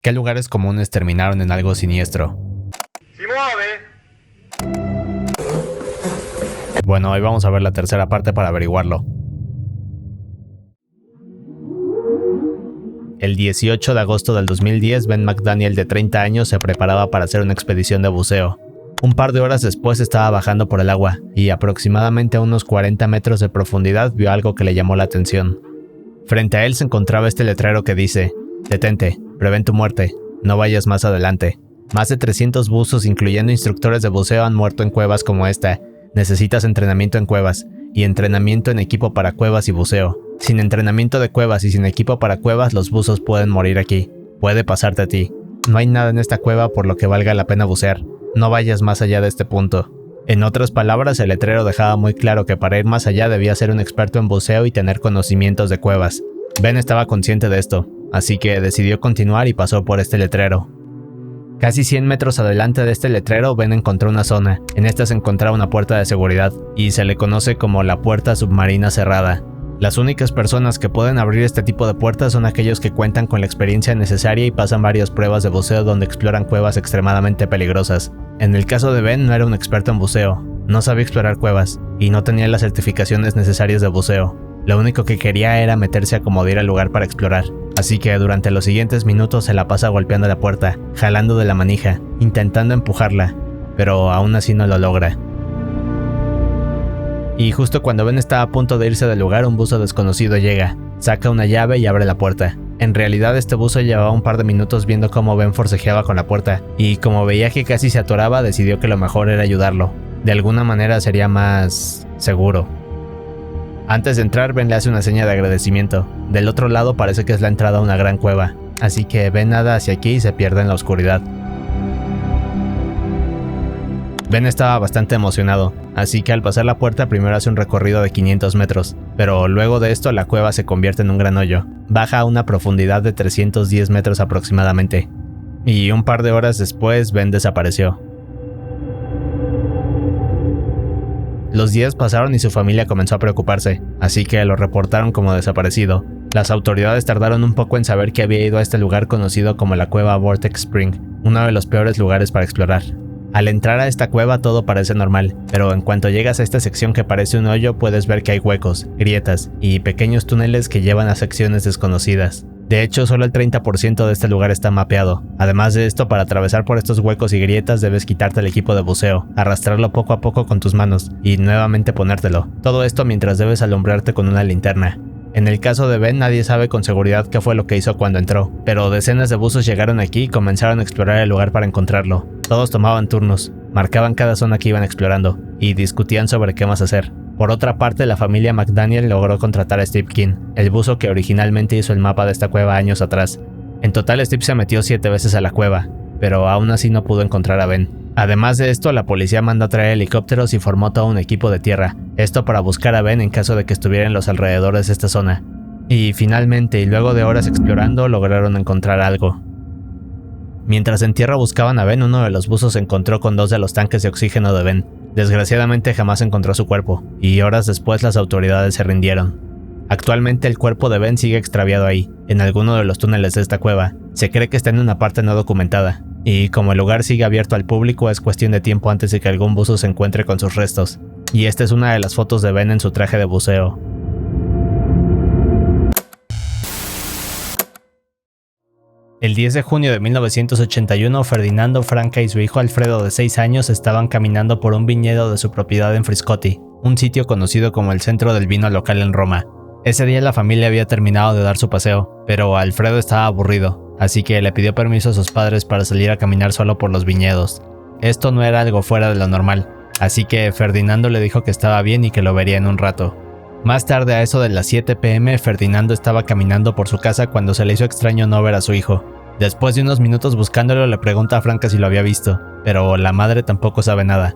¿Qué lugares comunes terminaron en algo siniestro? ¡Si mueve! Bueno, hoy vamos a ver la tercera parte para averiguarlo. El 18 de agosto del 2010, Ben McDaniel, de 30 años, se preparaba para hacer una expedición de buceo. Un par de horas después estaba bajando por el agua, y aproximadamente a unos 40 metros de profundidad vio algo que le llamó la atención. Frente a él se encontraba este letrero que dice: "Detente, prevén tu muerte, no vayas más adelante". Más de 300 buzos, incluyendo instructores de buceo, han muerto en cuevas como esta. Necesitas entrenamiento en cuevas, y entrenamiento en equipo para cuevas y buceo. Sin entrenamiento de cuevas y sin equipo para cuevas, los buzos pueden morir aquí. Puede pasarte a ti. No hay nada en esta cueva por lo que valga la pena bucear. No vayas más allá de este punto. En otras palabras, el letrero dejaba muy claro que para ir más allá debía ser un experto en buceo y tener conocimientos de cuevas. Ben estaba consciente de esto, así que decidió continuar y pasó por este letrero. Casi 100 metros adelante de este letrero, Ben encontró una zona. En esta se encontraba una puerta de seguridad, y se le conoce como la puerta submarina cerrada. Las únicas personas que pueden abrir este tipo de puertas son aquellos que cuentan con la experiencia necesaria y pasan varias pruebas de buceo donde exploran cuevas extremadamente peligrosas. En el caso de Ben, no era un experto en buceo, no sabía explorar cuevas, y no tenía las certificaciones necesarias de buceo. Lo único que quería era meterse a acomodar al lugar para explorar. Así que durante los siguientes minutos se la pasa golpeando la puerta, jalando de la manija, intentando empujarla, pero aún así no lo logra. Y justo cuando Ben está a punto de irse del lugar, un buzo desconocido llega, saca una llave y abre la puerta. En realidad este buzo llevaba un par de minutos viendo cómo Ben forcejeaba con la puerta, y como veía que casi se atoraba, decidió que lo mejor era ayudarlo. De alguna manera sería más seguro. Antes de entrar, Ben le hace una seña de agradecimiento. Del otro lado parece que es la entrada a una gran cueva, así que Ben nada hacia aquí y se pierde en la oscuridad. Ben estaba bastante emocionado, así que al pasar la puerta primero hace un recorrido de 500 metros, pero luego de esto la cueva se convierte en un gran hoyo. Baja a una profundidad de 310 metros aproximadamente, y un par de horas después Ben desapareció. Los días pasaron y su familia comenzó a preocuparse, así que lo reportaron como desaparecido. Las autoridades tardaron un poco en saber que había ido a este lugar conocido como la cueva Vortex Spring, uno de los peores lugares para explorar. Al entrar a esta cueva todo parece normal, pero en cuanto llegas a esta sección que parece un hoyo puedes ver que hay huecos, grietas y pequeños túneles que llevan a secciones desconocidas. De hecho, solo el 30% de este lugar está mapeado. Además de esto, para atravesar por estos huecos y grietas debes quitarte el equipo de buceo, arrastrarlo poco a poco con tus manos y nuevamente ponértelo. Todo esto mientras debes alumbrarte con una linterna. En el caso de Ben, nadie sabe con seguridad qué fue lo que hizo cuando entró, pero decenas de buzos llegaron aquí y comenzaron a explorar el lugar para encontrarlo. Todos tomaban turnos, marcaban cada zona que iban explorando y discutían sobre qué más hacer. Por otra parte, la familia McDaniel logró contratar a Steve King, el buzo que originalmente hizo el mapa de esta cueva años atrás. En total, Steve se metió 7 veces a la cueva, pero aún así no pudo encontrar a Ben. Además de esto, la policía mandó a traer helicópteros y formó todo un equipo de tierra, esto para buscar a Ben en caso de que estuviera en los alrededores de esta zona. Y finalmente, y luego de horas explorando, lograron encontrar algo. Mientras en tierra buscaban a Ben, uno de los buzos se encontró con 2 de los tanques de oxígeno de Ben. Desgraciadamente jamás encontró su cuerpo, y horas después las autoridades se rindieron. Actualmente el cuerpo de Ben sigue extraviado ahí, en alguno de los túneles de esta cueva. Se cree que está en una parte no documentada, y como el lugar sigue abierto al público es cuestión de tiempo antes de que algún buzo se encuentre con sus restos. Y esta es una de las fotos de Ben en su traje de buceo. El 10 de junio de 1981, Ferdinando Franca y su hijo Alfredo, de 6 años, estaban caminando por un viñedo de su propiedad en Friscotti, un sitio conocido como el centro del vino local en Roma. Ese día la familia había terminado de dar su paseo, pero Alfredo estaba aburrido, así que le pidió permiso a sus padres para salir a caminar solo por los viñedos. Esto no era algo fuera de lo normal, así que Ferdinando le dijo que estaba bien y que lo vería en un rato. Más tarde, a eso de las 7 p.m, Ferdinando estaba caminando por su casa cuando se le hizo extraño no ver a su hijo. Después de unos minutos buscándolo, le pregunta a Franca si lo había visto, pero la madre tampoco sabe nada.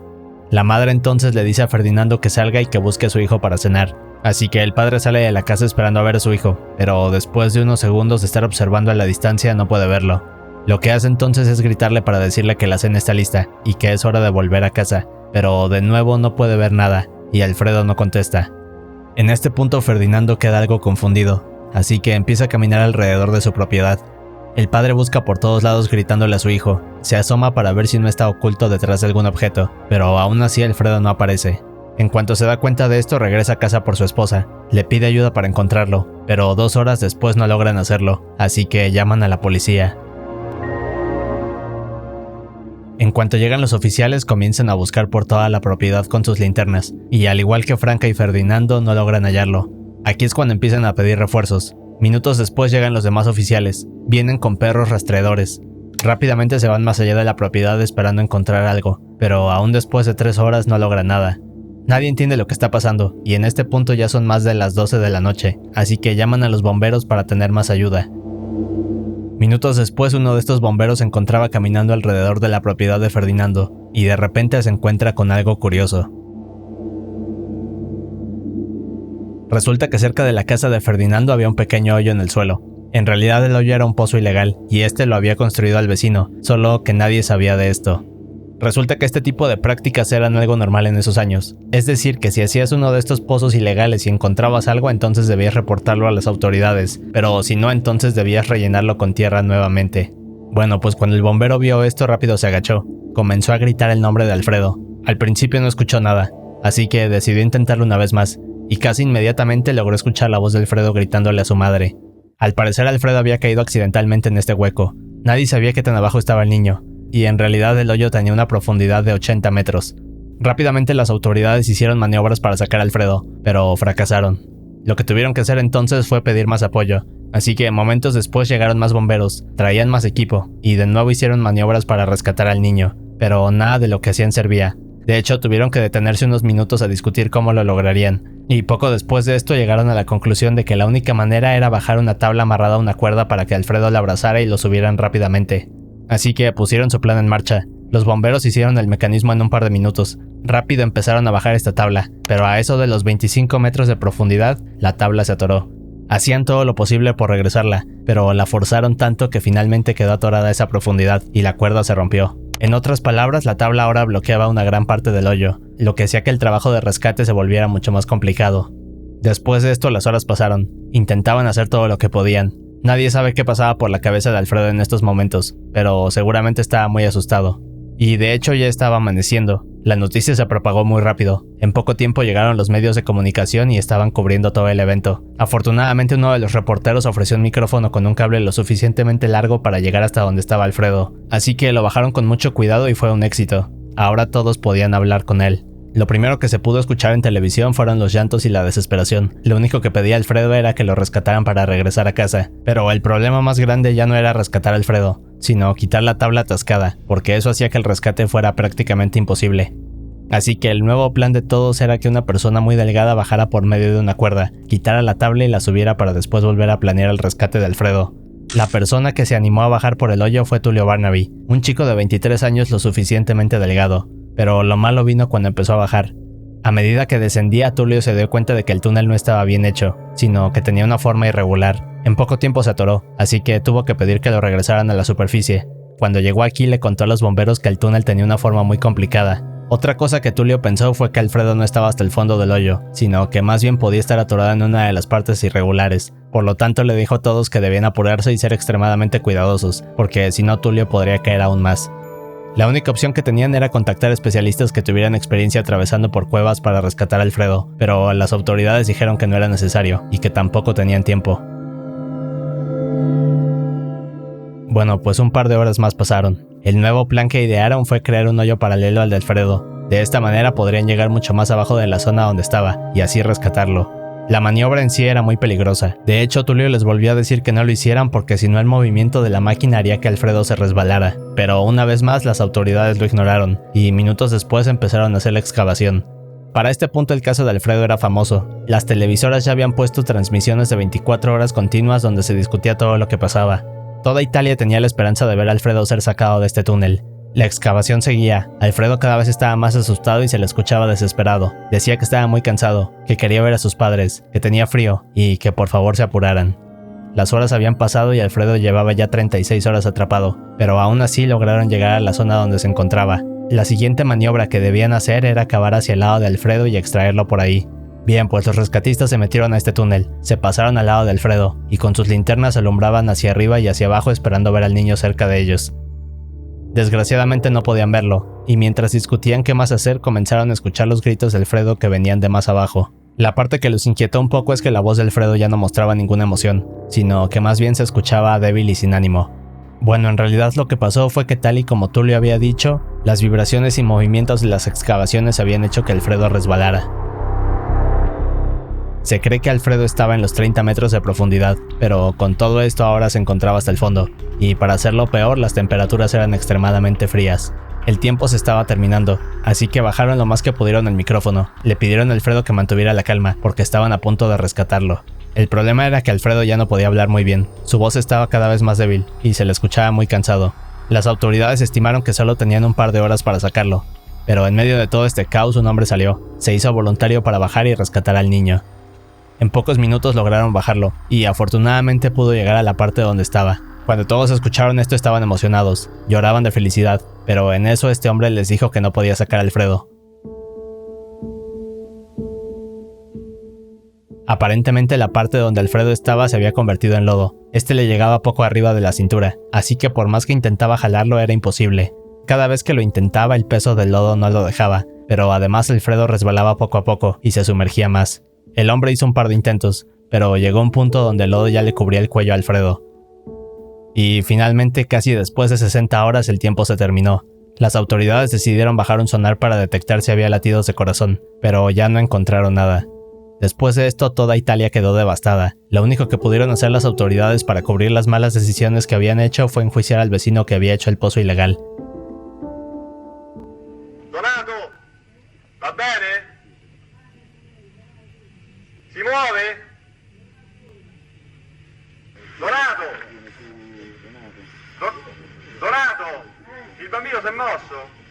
La madre entonces le dice a Ferdinando que salga y que busque a su hijo para cenar. Así que el padre sale de la casa esperando a ver a su hijo, pero después de unos segundos de estar observando a la distancia no puede verlo. Lo que hace entonces es gritarle para decirle que la cena está lista y que es hora de volver a casa, pero de nuevo no puede ver nada, y Alfredo no contesta. En este punto Ferdinando queda algo confundido, así que empieza a caminar alrededor de su propiedad. El padre busca por todos lados gritándole a su hijo. Se asoma para ver si no está oculto detrás de algún objeto, pero aún así Alfredo no aparece. En cuanto se da cuenta de esto, regresa a casa por su esposa. Le pide ayuda para encontrarlo, pero 2 horas después no logran hacerlo, así que llaman a la policía. En cuanto llegan los oficiales, comienzan a buscar por toda la propiedad con sus linternas, y al igual que Franca y Ferdinando, no logran hallarlo. Aquí es cuando empiezan a pedir refuerzos. Minutos después llegan los demás oficiales. Vienen con perros rastreadores. Rápidamente se van más allá de la propiedad esperando encontrar algo, pero aún después de 3 horas no logran nada. Nadie entiende lo que está pasando, y en este punto ya son más de las 12 de la noche, así que llaman a los bomberos para tener más ayuda. Minutos después, uno de estos bomberos se encontraba caminando alrededor de la propiedad de Ferdinando, y de repente se encuentra con algo curioso. Resulta que cerca de la casa de Ferdinando había un pequeño hoyo en el suelo. En realidad el hoyo era un pozo ilegal, y este lo había construido el vecino, solo que nadie sabía de esto. Resulta que este tipo de prácticas eran algo normal en esos años. Es decir, que si hacías uno de estos pozos ilegales y encontrabas algo, entonces debías reportarlo a las autoridades, pero si no, entonces debías rellenarlo con tierra nuevamente. Bueno, pues cuando el bombero vio esto, rápido se agachó. Comenzó a gritar el nombre de Alfredo. Al principio no escuchó nada, así que decidió intentarlo una vez más, y casi inmediatamente logró escuchar la voz de Alfredo gritándole a su madre. Al parecer Alfredo había caído accidentalmente en este hueco. Nadie sabía qué tan abajo estaba el niño, y en realidad el hoyo tenía una profundidad de 80 metros. Rápidamente las autoridades hicieron maniobras para sacar a Alfredo, pero fracasaron. Lo que tuvieron que hacer entonces fue pedir más apoyo, así que momentos después llegaron más bomberos, traían más equipo, y de nuevo hicieron maniobras para rescatar al niño, pero nada de lo que hacían servía. De hecho, tuvieron que detenerse unos minutos a discutir cómo lo lograrían, y poco después de esto llegaron a la conclusión de que la única manera era bajar una tabla amarrada a una cuerda para que Alfredo la abrazara y lo subieran rápidamente. Así que pusieron su plan en marcha. Los bomberos hicieron el mecanismo en un par de minutos. Rápido empezaron a bajar esta tabla, pero a eso de los 25 metros de profundidad, la tabla se atoró. Hacían todo lo posible por regresarla, pero la forzaron tanto que finalmente quedó atorada a esa profundidad y la cuerda se rompió. En otras palabras, la tabla ahora bloqueaba una gran parte del hoyo, lo que hacía que el trabajo de rescate se volviera mucho más complicado. Después de esto, las horas pasaron. Intentaban hacer todo lo que podían. Nadie sabe qué pasaba por la cabeza de Alfredo en estos momentos, pero seguramente estaba muy asustado. Y de hecho ya estaba amaneciendo. La noticia se propagó muy rápido. En poco tiempo llegaron los medios de comunicación y estaban cubriendo todo el evento. Afortunadamente uno de los reporteros ofreció un micrófono con un cable lo suficientemente largo para llegar hasta donde estaba Alfredo, así que lo bajaron con mucho cuidado y fue un éxito. Ahora todos podían hablar con él. Lo primero que se pudo escuchar en televisión fueron los llantos y la desesperación. Lo único que pedía Alfredo era que lo rescataran para regresar a casa. Pero el problema más grande ya no era rescatar a Alfredo, sino quitar la tabla atascada, porque eso hacía que el rescate fuera prácticamente imposible. Así que el nuevo plan de todos era que una persona muy delgada bajara por medio de una cuerda, quitara la tabla y la subiera para después volver a planear el rescate de Alfredo. La persona que se animó a bajar por el hoyo fue Tulio Barnaby, un chico de 23 años lo suficientemente delgado. Pero lo malo vino cuando empezó a bajar. A medida que descendía, Tulio se dio cuenta de que el túnel no estaba bien hecho, sino que tenía una forma irregular. En poco tiempo se atoró, así que tuvo que pedir que lo regresaran a la superficie. Cuando llegó aquí le contó a los bomberos que el túnel tenía una forma muy complicada. Otra cosa que Tulio pensó fue que Alfredo no estaba hasta el fondo del hoyo, sino que más bien podía estar atorado en una de las partes irregulares. Por lo tanto le dijo a todos que debían apurarse y ser extremadamente cuidadosos, porque si no Tulio podría caer aún más. La única opción que tenían era contactar especialistas que tuvieran experiencia atravesando por cuevas para rescatar a Alfredo, pero las autoridades dijeron que no era necesario y que tampoco tenían tiempo. Bueno, pues un par de horas más pasaron. El nuevo plan que idearon fue crear un hoyo paralelo al de Alfredo. De esta manera podrían llegar mucho más abajo de la zona donde estaba y así rescatarlo. La maniobra en sí era muy peligrosa. De hecho, Tulio les volvió a decir que no lo hicieran porque si no el movimiento de la máquina haría que Alfredo se resbalara. Pero una vez más las autoridades lo ignoraron y minutos después empezaron a hacer la excavación. Para este punto el caso de Alfredo era famoso. Las televisoras ya habían puesto transmisiones de 24 horas continuas donde se discutía todo lo que pasaba. Toda Italia tenía la esperanza de ver a Alfredo ser sacado de este túnel. La excavación seguía. Alfredo cada vez estaba más asustado y se le escuchaba desesperado. Decía que estaba muy cansado, que quería ver a sus padres, que tenía frío y que por favor se apuraran. Las horas habían pasado y Alfredo llevaba ya 36 horas atrapado, pero aún así lograron llegar a la zona donde se encontraba. La siguiente maniobra que debían hacer era cavar hacia el lado de Alfredo y extraerlo por ahí. Bien, pues los rescatistas se metieron a este túnel, se pasaron al lado de Alfredo, y con sus linternas alumbraban hacia arriba y hacia abajo esperando ver al niño cerca de ellos. Desgraciadamente no podían verlo, y mientras discutían qué más hacer comenzaron a escuchar los gritos de Alfredo que venían de más abajo. La parte que los inquietó un poco es que la voz de Alfredo ya no mostraba ninguna emoción, sino que más bien se escuchaba débil y sin ánimo. Bueno, en realidad lo que pasó fue que tal y como Tulio había dicho, las vibraciones y movimientos de las excavaciones habían hecho que Alfredo resbalara. Se cree que Alfredo estaba en los 30 metros de profundidad, pero con todo esto ahora se encontraba hasta el fondo, y para hacerlo peor las temperaturas eran extremadamente frías. El tiempo se estaba terminando, así que bajaron lo más que pudieron el micrófono. Le pidieron a Alfredo que mantuviera la calma, porque estaban a punto de rescatarlo. El problema era que Alfredo ya no podía hablar muy bien, su voz estaba cada vez más débil, y se le escuchaba muy cansado. Las autoridades estimaron que solo tenían un par de horas para sacarlo, pero en medio de todo este caos un hombre salió, se hizo voluntario para bajar y rescatar al niño. En pocos minutos lograron bajarlo, y afortunadamente pudo llegar a la parte donde estaba. Cuando todos escucharon esto estaban emocionados, lloraban de felicidad, pero en eso este hombre les dijo que no podía sacar a Alfredo. Aparentemente la parte donde Alfredo estaba se había convertido en lodo. Este le llegaba poco arriba de la cintura, así que por más que intentaba jalarlo era imposible. Cada vez que lo intentaba el peso del lodo no lo dejaba, pero además Alfredo resbalaba poco a poco y se sumergía más. El hombre hizo un par de intentos, pero llegó a un punto donde el lodo ya le cubría el cuello a Alfredo. Y finalmente, casi después de 60 horas, el tiempo se terminó. Las autoridades decidieron bajar un sonar para detectar si había latidos de corazón, pero ya no encontraron nada. Después de esto, toda Italia quedó devastada. Lo único que pudieron hacer las autoridades para cubrir las malas decisiones que habían hecho fue enjuiciar al vecino que había hecho el pozo ilegal. Donato, ¿va bene? ¿Si muove? Donato! Donato! Il bambino si è mosso?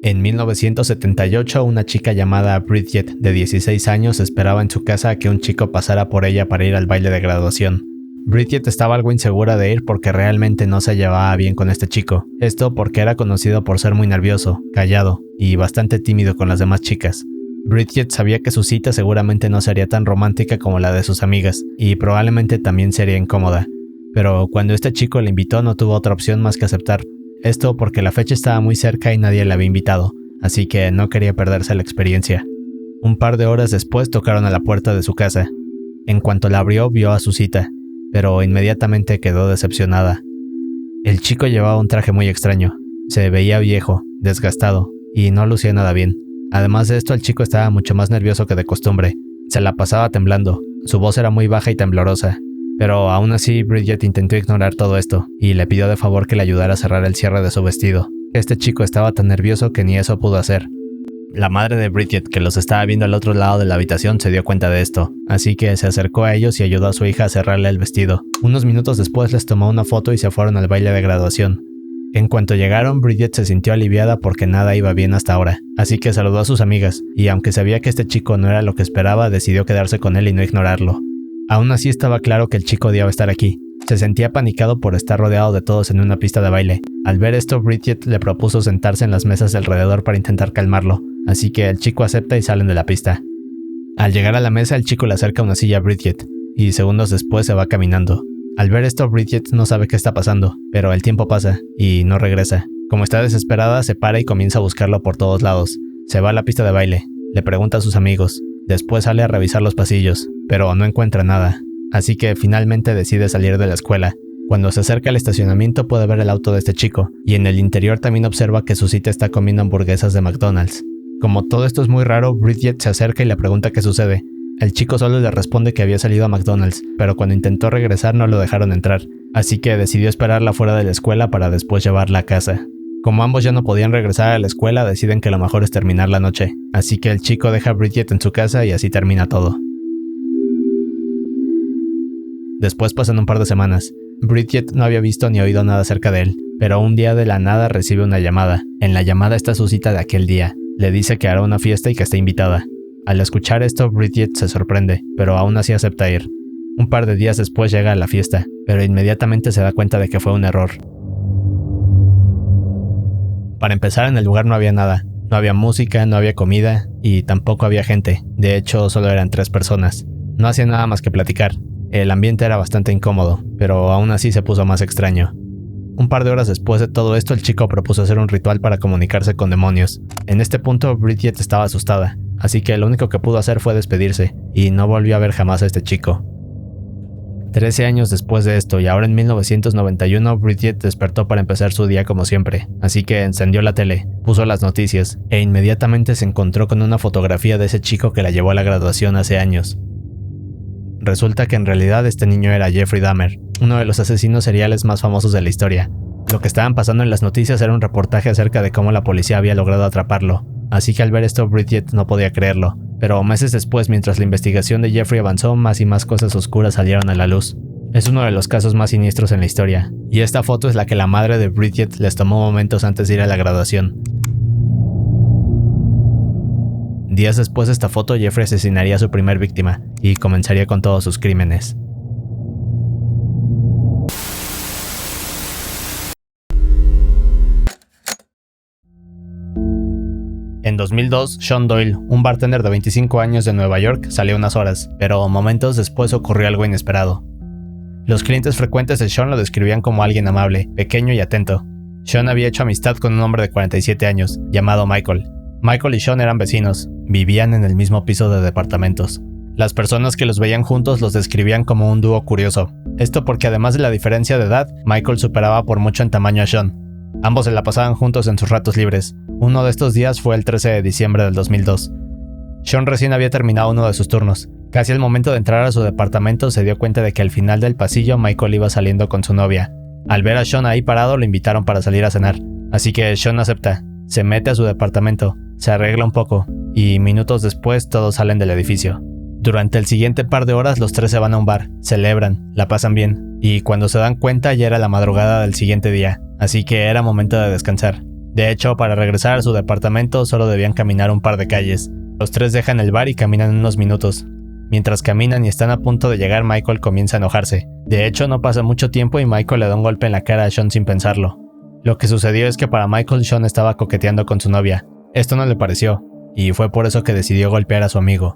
En 1978, una chica llamada Bridget, de 16 años, esperaba en su casa a que un chico pasara por ella para ir al baile de graduación. Bridget estaba algo insegura de ir porque realmente no se llevaba bien con este chico. Esto porque era conocido por ser muy nervioso, callado y bastante tímido con las demás chicas. Bridget sabía que su cita seguramente no sería tan romántica como la de sus amigas, y probablemente también sería incómoda. Pero cuando este chico la invitó no tuvo otra opción más que aceptar. Esto porque la fecha estaba muy cerca y nadie la había invitado, así que no quería perderse la experiencia. Un par de horas después tocaron a la puerta de su casa. En cuanto la abrió, vio a su cita, pero inmediatamente quedó decepcionada. El chico llevaba un traje muy extraño, se veía viejo, desgastado, y no lucía nada bien. Además de esto, el chico estaba mucho más nervioso que de costumbre, se la pasaba temblando, su voz era muy baja y temblorosa. Pero aún así, Bridget intentó ignorar todo esto, y le pidió de favor que le ayudara a cerrar el cierre de su vestido. Este chico estaba tan nervioso que ni eso pudo hacer. La madre de Bridget, que los estaba viendo al otro lado de la habitación, se dio cuenta de esto, así que se acercó a ellos y ayudó a su hija a cerrarle el vestido. Unos minutos después les tomó una foto y se fueron al baile de graduación. En cuanto llegaron, Bridget se sintió aliviada porque nada iba bien hasta ahora, así que saludó a sus amigas, y aunque sabía que este chico no era lo que esperaba, decidió quedarse con él y no ignorarlo. Aún así estaba claro que el chico odiaba estar aquí. Se sentía apanicado por estar rodeado de todos en una pista de baile. Al ver esto, Bridget le propuso sentarse en las mesas de alrededor para intentar calmarlo, así que el chico acepta y salen de la pista. Al llegar a la mesa, el chico le acerca una silla a Bridget, y segundos después se va caminando. Al ver esto, Bridget no sabe qué está pasando, pero el tiempo pasa, y no regresa. Como está desesperada, se para y comienza a buscarlo por todos lados. Se va a la pista de baile, le pregunta a sus amigos, después sale a revisar los pasillos, pero no encuentra nada, así que finalmente decide salir de la escuela. Cuando se acerca al estacionamiento puede ver el auto de este chico, y en el interior también observa que su cita está comiendo hamburguesas de McDonald's. Como todo esto es muy raro, Bridget se acerca y le pregunta qué sucede. El chico solo le responde que había salido a McDonald's, pero cuando intentó regresar no lo dejaron entrar, así que decidió esperarla fuera de la escuela para después llevarla a casa. Como ambos ya no podían regresar a la escuela, deciden que lo mejor es terminar la noche, así que el chico deja a Bridget en su casa y así termina todo. Después pasan un par de semanas. Bridget no había visto ni oído nada acerca de él, pero un día de la nada recibe una llamada. En la llamada está su cita de aquel día. Le dice que hará una fiesta y que está invitada. Al escuchar esto, Bridget se sorprende, pero aún así acepta ir. Un par de días después llega a la fiesta, pero inmediatamente se da cuenta de que fue un error. Para empezar, en el lugar no había nada. No había música, no había comida y tampoco había gente. De hecho, solo eran 3 personas. No hacían nada más que platicar. El ambiente era bastante incómodo, pero aún así se puso más extraño. Un par de horas después de todo esto, el chico propuso hacer un ritual para comunicarse con demonios. En este punto, Bridget estaba asustada, así que lo único que pudo hacer fue despedirse, y no volvió a ver jamás a este chico. 13 años después de esto, y ahora en 1991, Bridget despertó para empezar su día como siempre, así que encendió la tele, puso las noticias, e inmediatamente se encontró con una fotografía de ese chico que la llevó a la graduación hace años. Resulta que en realidad este niño era Jeffrey Dahmer, uno de los asesinos seriales más famosos de la historia. Lo que estaban pasando en las noticias era un reportaje acerca de cómo la policía había logrado atraparlo, así que al ver esto Bridget no podía creerlo. Pero meses después, mientras la investigación de Jeffrey avanzó, más y más cosas oscuras salieron a la luz. Es uno de los casos más siniestros en la historia, y esta foto es la que la madre de Bridget les tomó momentos antes de ir a la graduación. Días después de esta foto, Jeffrey asesinaría a su primer víctima, y comenzaría con todos sus crímenes. En 2002, Sean Doyle, un bartender de 25 años de Nueva York, salió unas horas, pero momentos después ocurrió algo inesperado. Los clientes frecuentes de Sean lo describían como alguien amable, pequeño y atento. Sean había hecho amistad con un hombre de 47 años, llamado Michael. Michael y Sean eran vecinos, vivían en el mismo piso de departamentos. Las personas que los veían juntos los describían como un dúo curioso. Esto porque además de la diferencia de edad, Michael superaba por mucho en tamaño a Sean. Ambos se la pasaban juntos en sus ratos libres. Uno de estos días fue el 13 de diciembre del 2002. Sean recién había terminado uno de sus turnos. Casi al momento de entrar a su departamento se dio cuenta de que al final del pasillo Michael iba saliendo con su novia. Al ver a Sean ahí parado lo invitaron para salir a cenar. Así que Sean acepta, se mete a su departamento, se arregla un poco y minutos después todos salen del edificio. Durante el siguiente par de horas los 3 se van a un bar, celebran, la pasan bien y cuando se dan cuenta ya era la madrugada del siguiente día, así que era momento de descansar. De hecho, para regresar a su departamento solo debían caminar un par de calles. Los 3 dejan el bar y caminan unos minutos. Mientras caminan y están a punto de llegar, Michael comienza a enojarse. De hecho, no pasa mucho tiempo y Michael le da un golpe en la cara a Sean sin pensarlo. Lo que sucedió es que para Michael, Sean estaba coqueteando con su novia. Esto no le pareció, y fue por eso que decidió golpear a su amigo.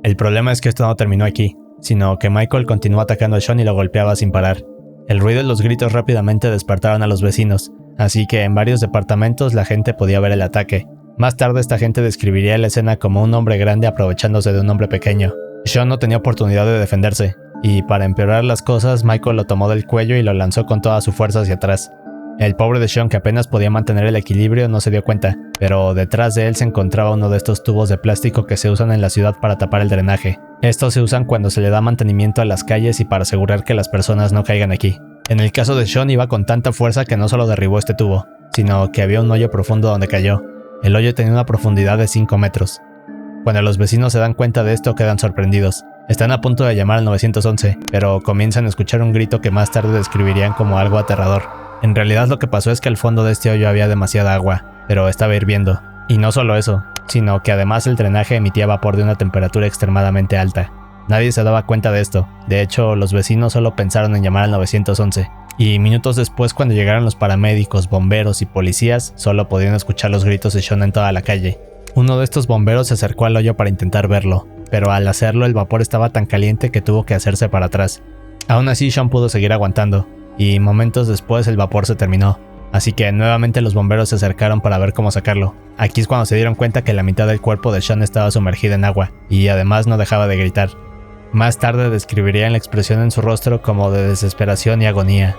El problema es que esto no terminó aquí, sino que Michael continuó atacando a Sean y lo golpeaba sin parar. El ruido y los gritos rápidamente despertaron a los vecinos, así que en varios departamentos la gente podía ver el ataque. Más tarde esta gente describiría la escena como un hombre grande aprovechándose de un hombre pequeño. Sean no tenía oportunidad de defenderse, y para empeorar las cosas, Michael lo tomó del cuello y lo lanzó con toda su fuerza hacia atrás. El pobre de Sean, que apenas podía mantener el equilibrio, no se dio cuenta, pero detrás de él se encontraba uno de estos tubos de plástico que se usan en la ciudad para tapar el drenaje. Estos se usan cuando se le da mantenimiento a las calles y para asegurar que las personas no caigan aquí. En el caso de Sean iba con tanta fuerza que no solo derribó este tubo, sino que había un hoyo profundo donde cayó. El hoyo tenía una profundidad de 5 metros. Cuando los vecinos se dan cuenta de esto, quedan sorprendidos. Están a punto de llamar al 911, pero comienzan a escuchar un grito que más tarde describirían como algo aterrador. En realidad lo que pasó es que al fondo de este hoyo había demasiada agua, pero estaba hirviendo. Y no solo eso, sino que además el drenaje emitía vapor de una temperatura extremadamente alta. Nadie se daba cuenta de esto. De hecho, los vecinos solo pensaron en llamar al 911. Y minutos después, cuando llegaron los paramédicos, bomberos y policías, solo podían escuchar los gritos de Sean en toda la calle. Uno de estos bomberos se acercó al hoyo para intentar verlo, pero al hacerlo el vapor estaba tan caliente que tuvo que hacerse para atrás. Aún así, Sean pudo seguir aguantando, y momentos después el vapor se terminó. Así que nuevamente los bomberos se acercaron para ver cómo sacarlo. Aquí es cuando se dieron cuenta que la mitad del cuerpo de Sean estaba sumergida en agua, y además no dejaba de gritar. Más tarde describirían la expresión en su rostro como de desesperación y agonía.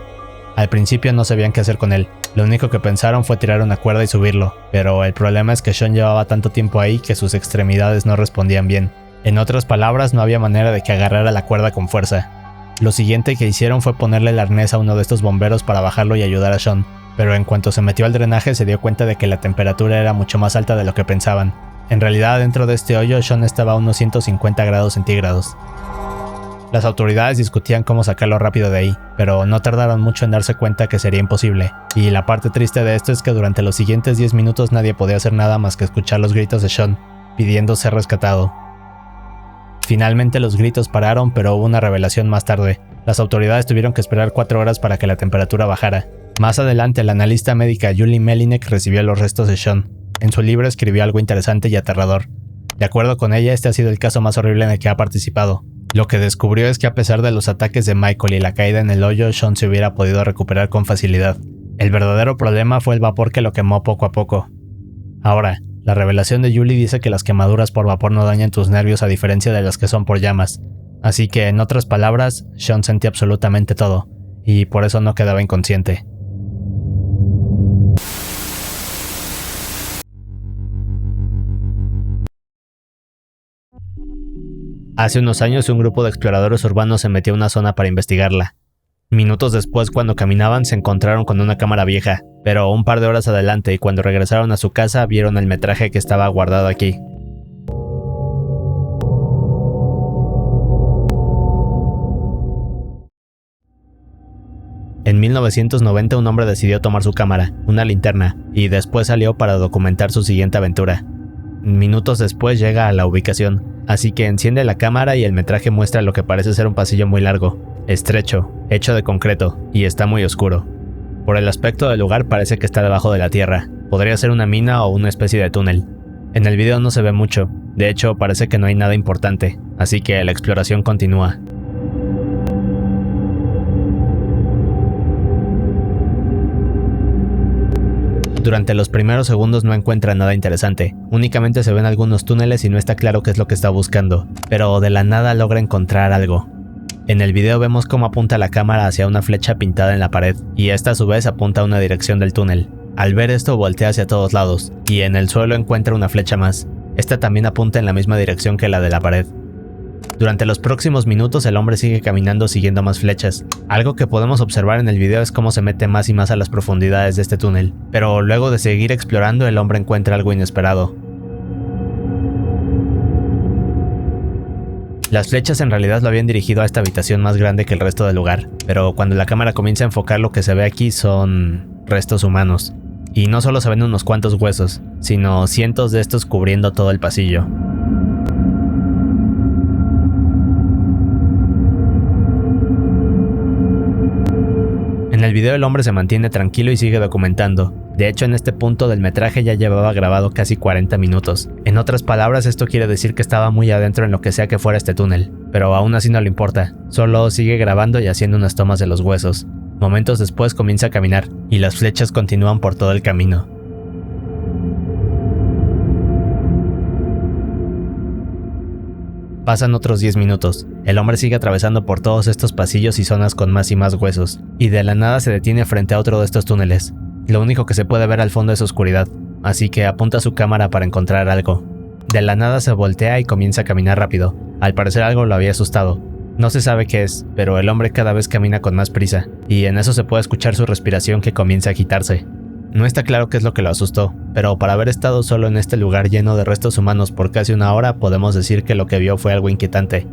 Al principio no sabían qué hacer con él, lo único que pensaron fue tirar una cuerda y subirlo, pero el problema es que Sean llevaba tanto tiempo ahí que sus extremidades no respondían bien. En otras palabras, no había manera de que agarrara la cuerda con fuerza. Lo siguiente que hicieron fue ponerle el arnés a uno de estos bomberos para bajarlo y ayudar a Sean, pero en cuanto se metió al drenaje se dio cuenta de que la temperatura era mucho más alta de lo que pensaban. En realidad, dentro de este hoyo, Sean estaba a unos 150 grados centígrados. Las autoridades discutían cómo sacarlo rápido de ahí, pero no tardaron mucho en darse cuenta que sería imposible, y la parte triste de esto es que durante los siguientes 10 minutos nadie podía hacer nada más que escuchar los gritos de Sean, pidiendo ser rescatado. Finalmente los gritos pararon, pero hubo una revelación más tarde. Las autoridades tuvieron que esperar 4 horas para que la temperatura bajara. Más adelante, la analista médica Julie Melinek recibió los restos de Sean. En su libro escribió algo interesante y aterrador. De acuerdo con ella, este ha sido el caso más horrible en el que ha participado. Lo que descubrió es que a pesar de los ataques de Michael y la caída en el hoyo, Sean se hubiera podido recuperar con facilidad. El verdadero problema fue el vapor que lo quemó poco a poco. Ahora, la revelación de Julie dice que las quemaduras por vapor no dañan tus nervios a diferencia de las que son por llamas. Así que, en otras palabras, Sean sentía absolutamente todo, y por eso no quedaba inconsciente. Hace unos años un grupo de exploradores urbanos se metió a una zona para investigarla. Minutos después, cuando caminaban, se encontraron con una cámara vieja, pero un par de horas adelante y cuando regresaron a su casa vieron el metraje que estaba guardado aquí. En 1990 un hombre decidió tomar su cámara, una linterna, y después salió para documentar su siguiente aventura. Minutos después llega a la ubicación, así que enciende la cámara y el metraje muestra lo que parece ser un pasillo muy largo, estrecho, hecho de concreto, y está muy oscuro. Por el aspecto del lugar parece que está debajo de la tierra, podría ser una mina o una especie de túnel. En el video no se ve mucho, de hecho parece que no hay nada importante, así que la exploración continúa. Durante los primeros segundos no encuentra nada interesante, únicamente se ven algunos túneles y no está claro qué es lo que está buscando, pero de la nada logra encontrar algo. En el video vemos cómo apunta la cámara hacia una flecha pintada en la pared, y esta a su vez apunta a una dirección del túnel. Al ver esto voltea hacia todos lados, y en el suelo encuentra una flecha más. Esta también apunta en la misma dirección que la de la pared. Durante los próximos minutos el hombre sigue caminando siguiendo más flechas. Algo que podemos observar en el video es cómo se mete más y más a las profundidades de este túnel, pero luego de seguir explorando el hombre encuentra algo inesperado. Las flechas en realidad lo habían dirigido a esta habitación más grande que el resto del lugar, pero cuando la cámara comienza a enfocar lo que se ve aquí son restos humanos. Y no solo se ven unos cuantos huesos, sino cientos de estos cubriendo todo el pasillo. En el video el hombre se mantiene tranquilo y sigue documentando. De hecho, en este punto del metraje ya llevaba grabado casi 40 minutos. En otras palabras, esto quiere decir que estaba muy adentro en lo que sea que fuera este túnel, pero aún así no le importa, solo sigue grabando y haciendo unas tomas de los huesos. Momentos después comienza a caminar, y las flechas continúan por todo el camino. Pasan otros 10 minutos. El hombre sigue atravesando por todos estos pasillos y zonas con más y más huesos, y de la nada se detiene frente a otro de estos túneles. Lo único que se puede ver al fondo es oscuridad, así que apunta su cámara para encontrar algo. De la nada se voltea y comienza a caminar rápido. Al parecer algo lo había asustado. No se sabe qué es, pero el hombre cada vez camina con más prisa, y en eso se puede escuchar su respiración que comienza a agitarse. No está claro qué es lo que lo asustó, pero por haber estado solo en este lugar lleno de restos humanos por casi una hora, podemos decir que lo que vio fue algo inquietante.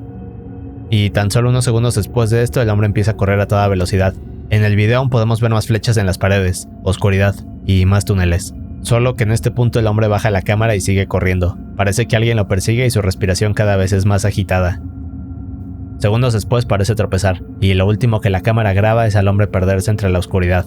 Y tan solo unos segundos después de esto, el hombre empieza a correr a toda velocidad. En el video aún podemos ver más flechas en las paredes, oscuridad y más túneles. Solo que en este punto el hombre baja la cámara y sigue corriendo. Parece que alguien lo persigue y su respiración cada vez es más agitada. Segundos después parece tropezar, y lo último que la cámara graba es al hombre perderse entre la oscuridad.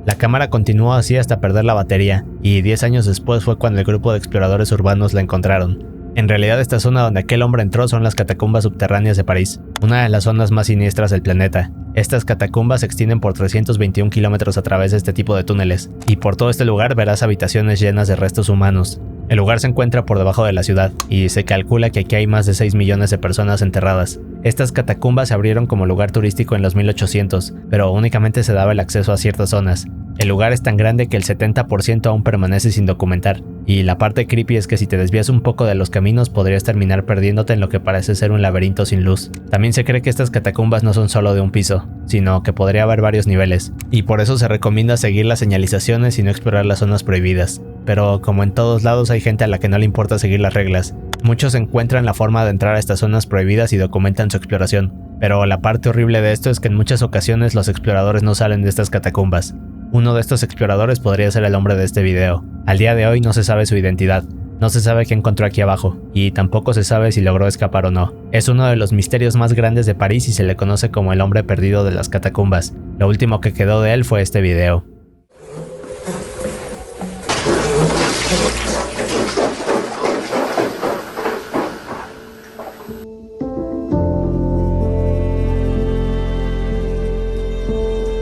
La cámara continuó así hasta perder la batería, y 10 años después fue cuando el grupo de exploradores urbanos la encontraron. En realidad esta zona donde aquel hombre entró son las catacumbas subterráneas de París, una de las zonas más siniestras del planeta. Estas catacumbas se extienden por 321 kilómetros a través de este tipo de túneles, y por todo este lugar verás habitaciones llenas de restos humanos. El lugar se encuentra por debajo de la ciudad, y se calcula que aquí hay más de 6 millones de personas enterradas. Estas catacumbas se abrieron como lugar turístico en los 1800, pero únicamente se daba el acceso a ciertas zonas. El lugar es tan grande que el 70% aún permanece sin documentar, y la parte creepy es que si te desvías un poco de los caminos podrías terminar perdiéndote en lo que parece ser un laberinto sin luz. También se cree que estas catacumbas no son solo de un piso, sino que podría haber varios niveles, y por eso se recomienda seguir las señalizaciones y no explorar las zonas prohibidas. Pero como en todos lados hay gente a la que no le importa seguir las reglas. Muchos encuentran la forma de entrar a estas zonas prohibidas y documentan su exploración, pero la parte horrible de esto es que en muchas ocasiones los exploradores no salen de estas catacumbas. Uno de estos exploradores podría ser el hombre de este video. Al día de hoy no se sabe su identidad, no se sabe qué encontró aquí abajo, y tampoco se sabe si logró escapar o no. Es uno de los misterios más grandes de París y se le conoce como el hombre perdido de las catacumbas. Lo último que quedó de él fue este video.